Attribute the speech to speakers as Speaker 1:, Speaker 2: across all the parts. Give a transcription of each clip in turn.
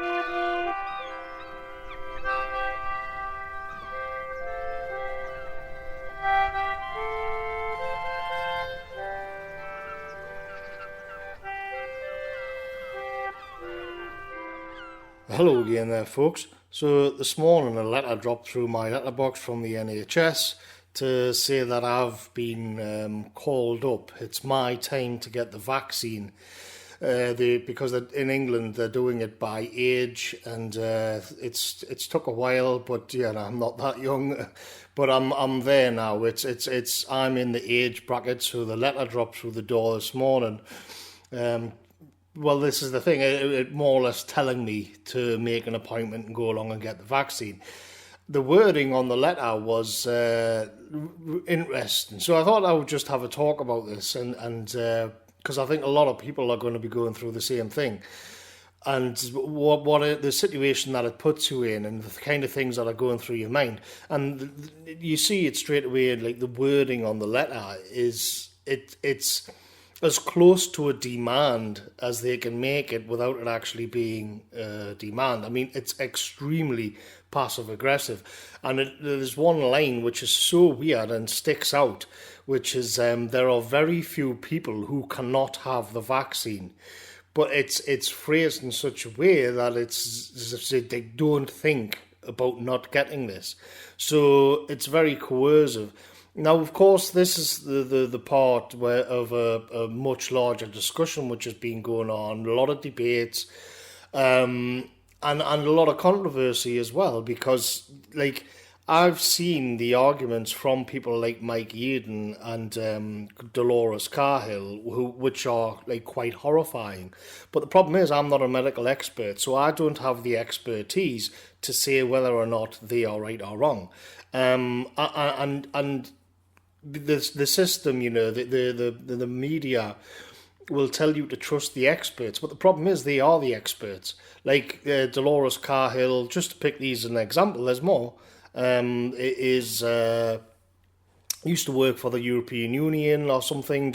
Speaker 1: Hello again there, folks. So this morning a letter dropped through my letterbox from the NHS to say that I've been called up. It's my time to get the vaccine. Because in England they're doing it by age, and it's took a while, but yeah, I'm not that young, but I'm there now. I'm in the age bracket, so the letter dropped through the door this morning. Well, this is the thing, it more or less telling me to make an appointment and go along and get the vaccine. The wording on the letter was interesting, so I thought I would just have a talk about this, and because I think a lot of people are going to be going through the same thing, and the situation that it puts you in, and the kind of things that are going through your mind, and you see it straight away. Like the wording on the letter it's as close to a demand as they can make it without it actually being a demand. I mean, it's extremely passive-aggressive. And there's one line which is so weird and sticks out, which is there are very few people who cannot have the vaccine. But it's phrased in such a way that it's as if they don't think about not getting this. So it's very coercive. Now, of course, this is the part of a much larger discussion which has been going on, a lot of debates, and a lot of controversy as well, because, like, I've seen the arguments from people like Mike Yeadon and Dolores Cahill, which are like quite horrifying. But the problem is, I'm not a medical expert, so I don't have the expertise to say whether or not they are right or wrong. And the system, you know, the media will tell you to trust the experts, but the problem is they are the experts. Like Dolores Cahill, just to pick these as an example, there's more. Used to work for the European Union or something.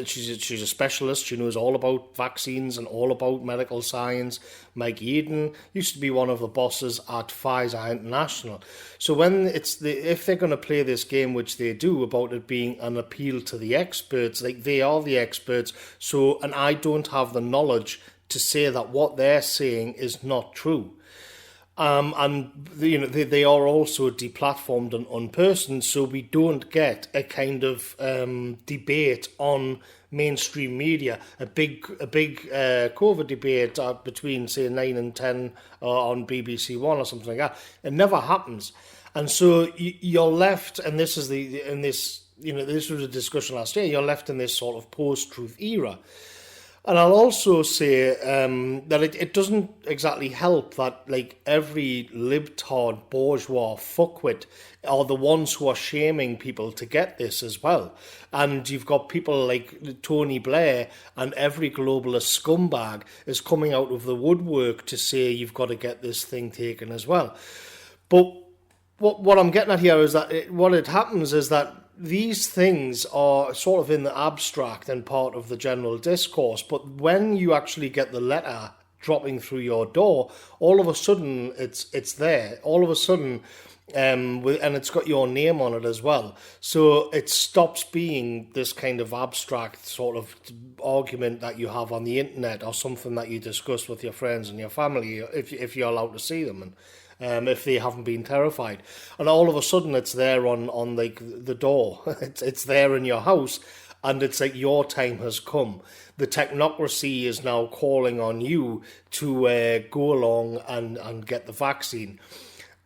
Speaker 1: She's a specialist. She knows all about vaccines and all about medical science. Mike Yeadon used to be one of the bosses at Pfizer International. So if they're going to play this game, which they do, about it being an appeal to the experts, like they are the experts. So, and I don't have the knowledge to say that what they're saying is not true. And you know they are also deplatformed and unpersoned, so we don't get a kind of debate on mainstream media, a big COVID debate between say 9 and 10 on BBC One or something like that. It never happens, and so you're left. And this was a discussion last year. You're left in this sort of post-truth era. And I'll also say that it doesn't exactly help that like every libtard bourgeois fuckwit are the ones who are shaming people to get this as well. And you've got people like Tony Blair, and every globalist scumbag is coming out of the woodwork to say you've got to get this thing taken as well. But what I'm getting at here is that what happens is that these things are sort of in the abstract and part of the general discourse, but when you actually get the letter dropping through your door, all of a sudden it's there. All of a sudden, and it's got your name on it as well. So it stops being this kind of abstract sort of argument that you have on the internet or something that you discuss with your friends and your family if you're allowed to see them. And if they haven't been terrified. And all of a sudden it's there on like the door. It's there in your house, and it's like your time has come. The technocracy is now calling on you to go along and get the vaccine.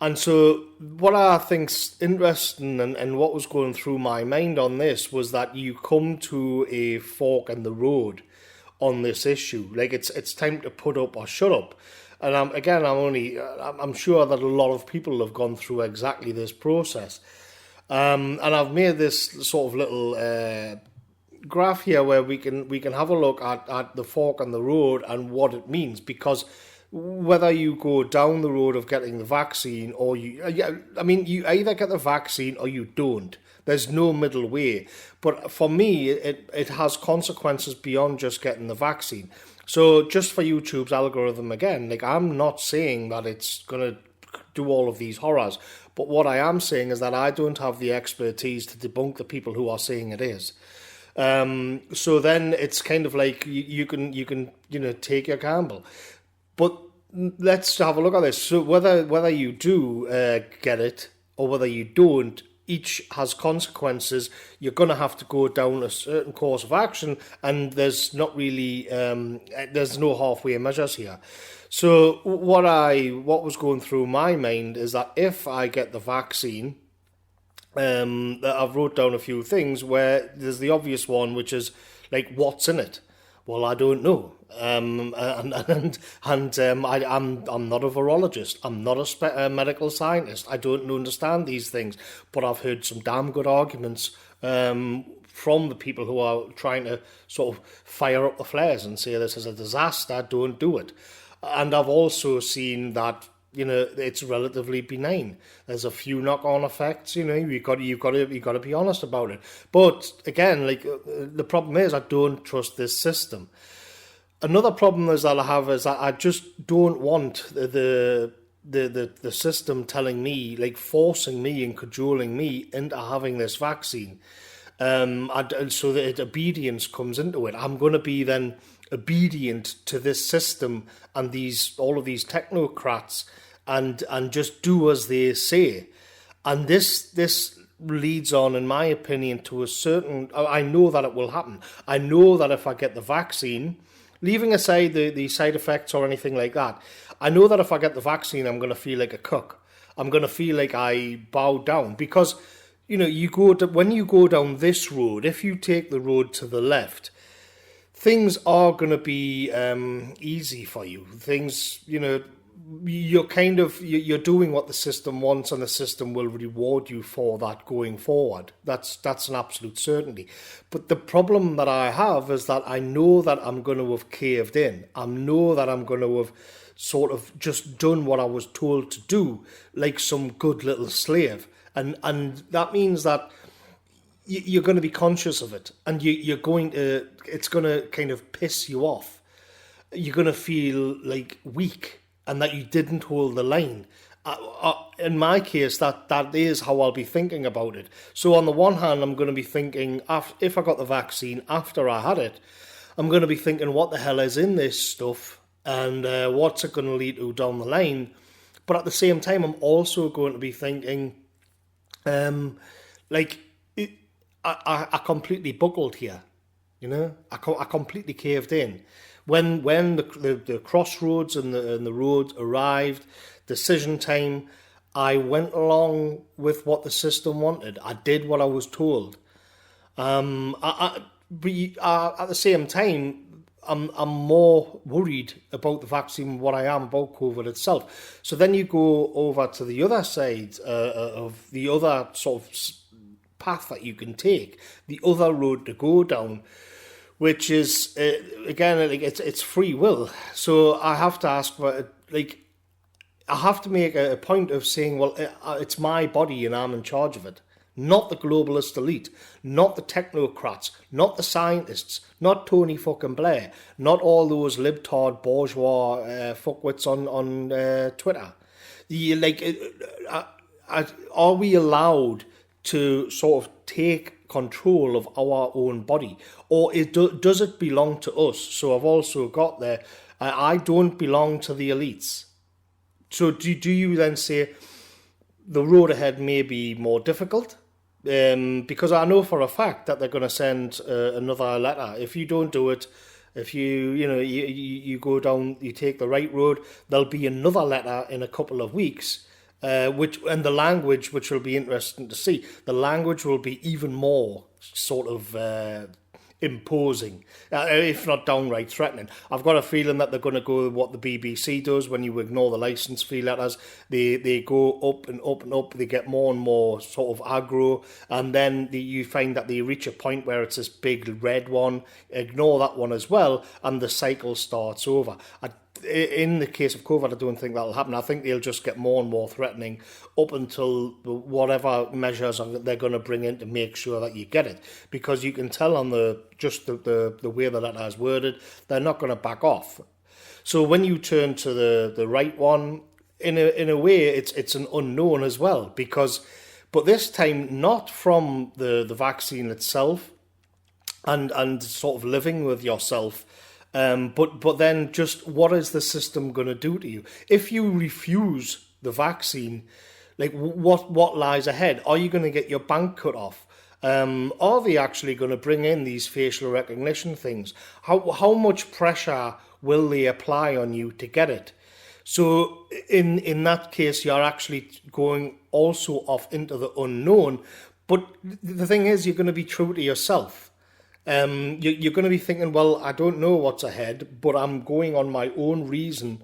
Speaker 1: And so what I think's interesting and what was going through my mind on this was that you come to a fork in the road on this issue. Like it's time to put up or shut up. And I'm sure that a lot of people have gone through exactly this process. And I've made this sort of little graph here where we can have a look at the fork in the road and what it means, because whether you go down the road of getting the vaccine or you either get the vaccine or you don't. There's no middle way. But for me, it has consequences beyond just getting the vaccine. So just for YouTube's algorithm again, like I'm not saying that it's gonna do all of these horrors, but what I am saying is that I don't have the expertise to debunk the people who are saying it is. So then it's kind of like you can take your gamble. But let's have a look at this. So whether you do get it or whether you don't, each has consequences. You're going to have to go down a certain course of action, and there's not really there's no halfway measures here. So what was going through my mind is that if I get the vaccine, that I've wrote down a few things where there's the obvious one, which is like, what's in it? Well, I don't know. I'm not a virologist. I'm not a medical scientist. I don't understand these things. But I've heard some damn good arguments from the people who are trying to sort of fire up the flares and say this is a disaster. Don't do it. And I've also seen that it's relatively benign. There's a few knock-on effects. You've got to be honest about it. But again, like the problem is, I don't trust this system. Another problem is that I have is that I just don't want the system telling me, like forcing me and cajoling me into having this vaccine. So that obedience comes into it. I'm going to be then obedient to this system and all of these technocrats and just do as they say. And this leads on, in my opinion, to a certain... I know that it will happen. I know that if I get the vaccine, leaving aside the side effects or anything like that, I know that if I get the vaccine, I'm going to feel like a cuck. I'm going to feel like I bowed down because, when you go down this road, if you take the road to the left, things are going to be easy for you. Things, you're doing what the system wants, and the system will reward you for that going forward. That's an absolute certainty. But the problem that I have is that I know that I'm going to have caved in. I know that I'm going to have sort of just done what I was told to do, like some good little slave. And that means that you're going to be conscious of it, and it's going to kind of piss you off. You're going to feel like weak and that you didn't hold the line. In my case, that is how I'll be thinking about it. So on the one hand, I'm going to be thinking, if I got the vaccine after I had it, I'm going to be thinking, what the hell is in this stuff, and what's it going to lead to down the line? But at the same time, I'm also going to be thinking, I completely buckled here, I completely caved in. When the crossroads and the road arrived, decision time, I went along with what the system wanted. I did what I was told. But at the same time, I'm more worried about the vaccine than what I am about COVID itself. So then you go over to the other side of the other sort of path that you can take, the other road to go down, which is again, like it's free will. So I have to ask, I have to make a point of saying, well, it's my body and I'm in charge of it, not the globalist elite, not the technocrats, not the scientists, not Tony fucking Blair, not all those libtard bourgeois fuckwits on Twitter. Are we allowed to sort of take control of our own body, or does it belong to us? So I've also got there, I don't belong to the elites. So do you then say the road ahead may be more difficult? Because I know for a fact that they're going to send another letter. If you don't do it, if you go down, you take the right road, there'll be another letter in a couple of weeks. And the language, which will be interesting to see, the language will be even more sort of imposing, if not downright threatening. I've got a feeling that they're going to go what the BBC does when you ignore the licence fee letters. They go up and up and up. They get more and more sort of aggro, and then you find that they reach a point where it's this big red one. Ignore that one as well, and the cycle starts over. I in the case of COVID, I don't think that'll happen. I think they'll just get more and more threatening up until whatever measures they're going to bring in to make sure that you get it. Because you can tell on the way the letter is worded, they're not going to back off. So when you turn to the right one, in a way, it's an unknown as well. But this time, not from the vaccine itself and sort of living with yourself, but then just what is the system going to do to you? If you refuse the vaccine, like what lies ahead? Are you going to get your bank cut off? Are they actually going to bring in these facial recognition things? How much pressure will they apply on you to get it? So in that case, you're actually going also off into the unknown. But the thing is, you're going to be true to yourself. You're going to be thinking, well, I don't know what's ahead, but I'm going on my own reason,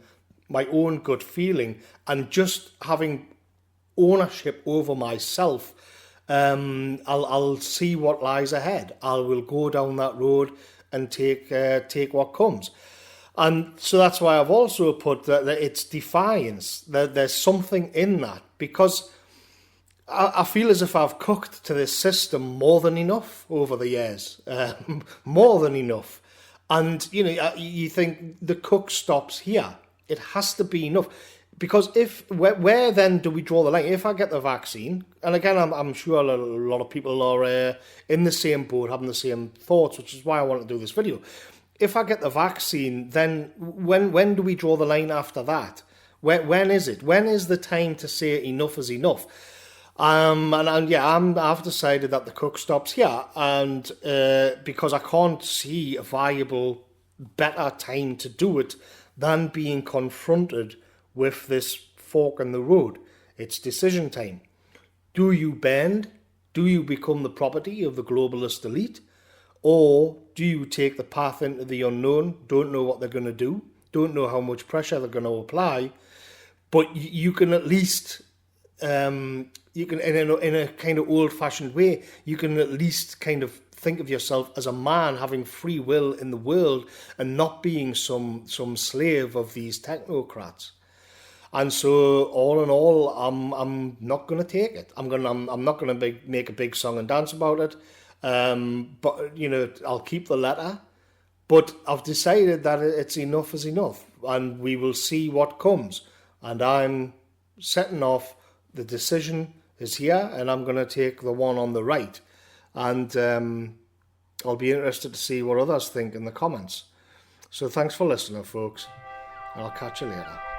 Speaker 1: my own gut feeling, and just having ownership over myself. I'll see what lies ahead. I will go down that road and take what comes. And so that's why I've also put that it's defiance. That there's something in that, because I feel as if I've cooked to this system more than enough over the years, more than enough. And, you think the cook stops here. It has to be enough. Because where then do we draw the line? If I get the vaccine, and again, I'm sure a lot of people are in the same boat, having the same thoughts, which is why I want to do this video. If I get the vaccine, then when do we draw the line after that? When is it? When is the time to say enough is enough? I've decided that the cook stops here, and because I can't see a viable, better time to do it than being confronted with this fork in the road. It's decision time. Do you bend? Do you become the property of the globalist elite? Or do you take the path into the unknown, don't know what they're going to do, don't know how much pressure they're going to apply, but you can at least... you can, in a kind of old-fashioned way, you can at least kind of think of yourself as a man having free will in the world and not being some slave of these technocrats. And so, all in all, I'm not going to take it. I'm not going to make a big song and dance about it. But I'll keep the letter. But I've decided that it's enough is enough, and we will see what comes. And I'm setting off. The decision is here, and I'm going to take the one on the right. And I'll be interested to see what others think in the comments. So thanks for listening, folks. I'll catch you later.